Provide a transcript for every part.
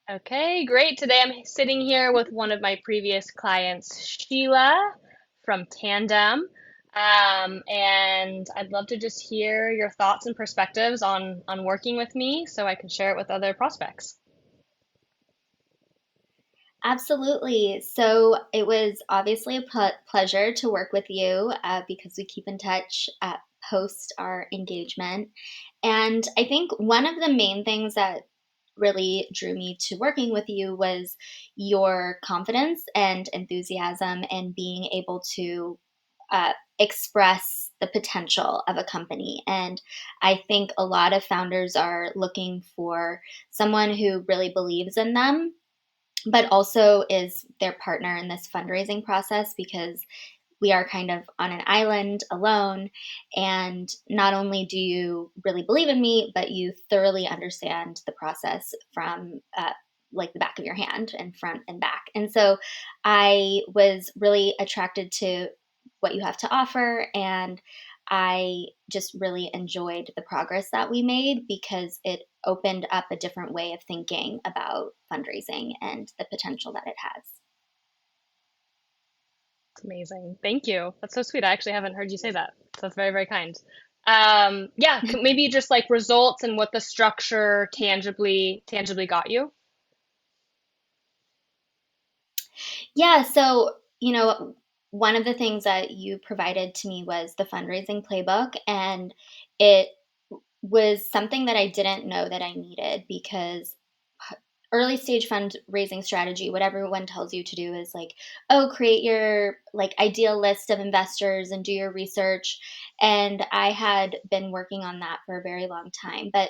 Okay, great. Today I'm sitting here with one of my previous clients, Sheila from Tandem. And I'd love to just hear your thoughts and perspectives on working with me so I can share it with other prospects. Absolutely. So it was obviously a pleasure to work with you because we keep in touch post our engagement. And I think one of the main things that really drew me to working with you was your confidence and enthusiasm and being able to express the potential of a company. And I think a lot of founders are looking for someone who really believes in them but also is their partner in this fundraising process because we are kind of on an island alone. And not only do you really believe in me, but you thoroughly understand the process from like the back of your hand and front and back. And so I was really attracted to what you have to offer. And I just really enjoyed the progress that we made because it opened up a different way of thinking about fundraising and the potential that it has. It's amazing. Thank you. That's so sweet. I actually haven't heard you say that. So that's very, very kind. Yeah, maybe just like results and what the structure tangibly got you. Yeah, so, one of the things that you provided to me was the fundraising playbook, and it was something that I didn't know that I needed because early stage fundraising strategy, what everyone tells you to do is like, oh, create your like ideal list of investors and do your research. And I had been working on that for a very long time. But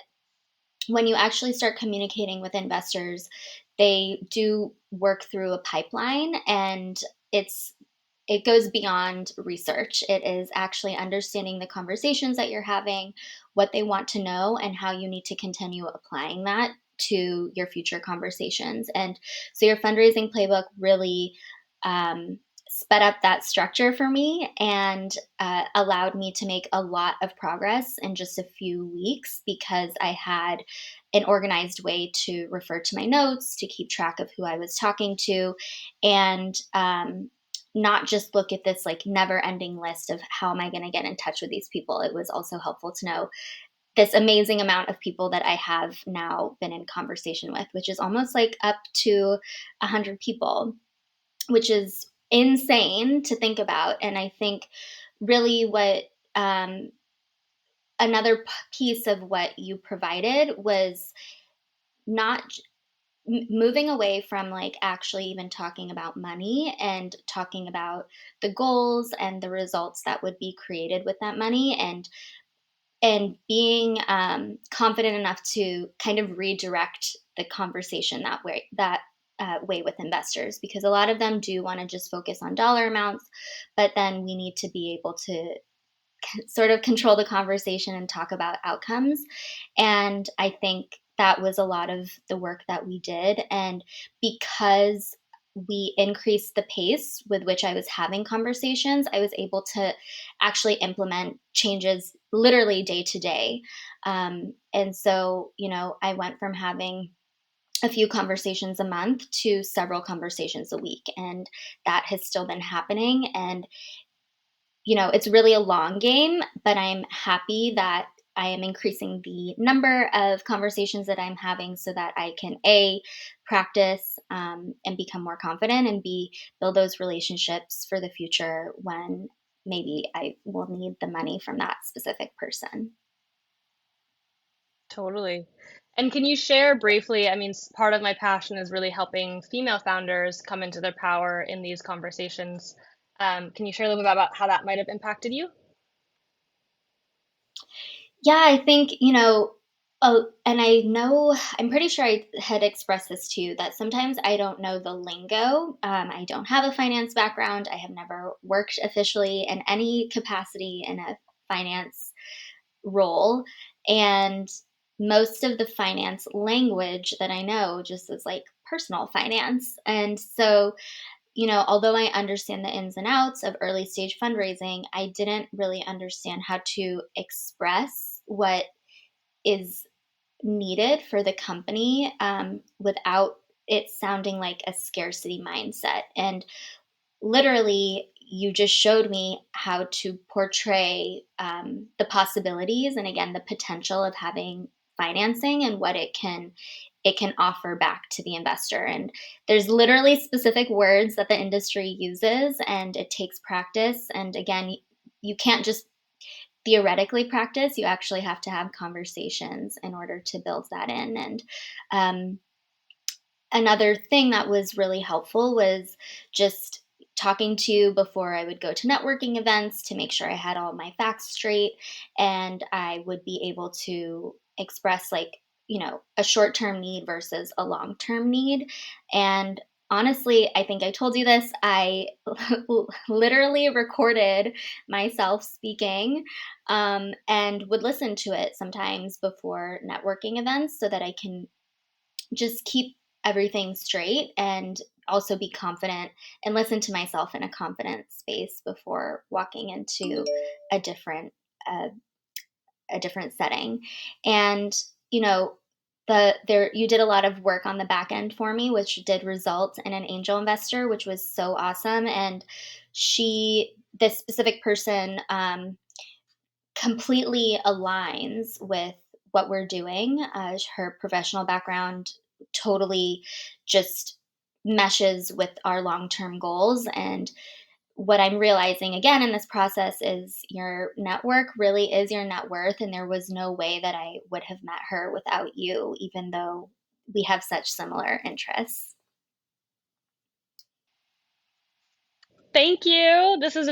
when you actually start communicating with investors, they do work through a pipeline and it goes beyond research. It is actually understanding the conversations that you're having, what they want to know, and how you need to continue applying that to your future conversations. And so your fundraising playbook really um, sped up that structure for me and allowed me to make a lot of progress in just a few weeks because I had an organized way to refer to my notes, to keep track of who I was talking to, and not just look at this like never ending list of how am I going to get in touch with these people. It was also helpful to know this amazing amount of people that I have now been in conversation with, which is almost like up to 100 people, which is insane to think about. And I think really what um, another piece of what you provided was not moving away from like actually even talking about money and talking about the goals and the results that would be created with that money and being confident enough to kind of redirect the conversation that way with investors because a lot of them do want to just focus on dollar amounts, but then we need to be able to sort of control the conversation and talk about outcomes. And I think that was a lot of the work that we did. And because we increased the pace with which I was having conversations, I was able to actually implement changes literally day to day. And so, I went from having a few conversations a month to several conversations a week. And that has still been happening. And it's really a long game, but I'm happy that I am increasing the number of conversations that I'm having so that I can A, practice and become more confident, and B, build those relationships for the future when maybe I will need the money from that specific person. Totally. And can you share briefly? I mean, part of my passion is really helping female founders come into their power in these conversations. Can you share a little bit about how that might have impacted you? Yeah, I think, and I know, I'm pretty sure I had expressed this to you that sometimes I don't know the lingo. I don't have a finance background. I have never worked officially in any capacity in a finance role. And most of the finance language that I know just is like personal finance. And so, although I understand the ins and outs of early stage fundraising, I didn't really understand how to express what is needed for the company without it sounding like a scarcity mindset. And literally, you just showed me how to portray the possibilities and again the potential of having financing and what it can offer back to the investor. And there's literally specific words that the industry uses, and it takes practice. And again, you can't just theoretically practice; you actually have to have conversations in order to build that in. And um, another thing that was really helpful was just talking to you before I would go to networking events to make sure I had all my facts straight, and I would be able to express, like, a short-term need versus a long-term need. And honestly, I think I told you this, I literally recorded myself speaking, and would listen to it sometimes before networking events so that I can just keep everything straight and also be confident and listen to myself in a confident space before walking into a different uh, a different setting. And you know there you did a lot of work on the back end for me, which did result in an angel investor, which was so awesome. And this specific person, completely aligns with what we're doing. Her professional background totally just meshes with our long term goals. And what I'm realizing again in this process is your network really is your net worth. And there was no way that I would have met her without you, even though we have such similar interests. Thank you. This is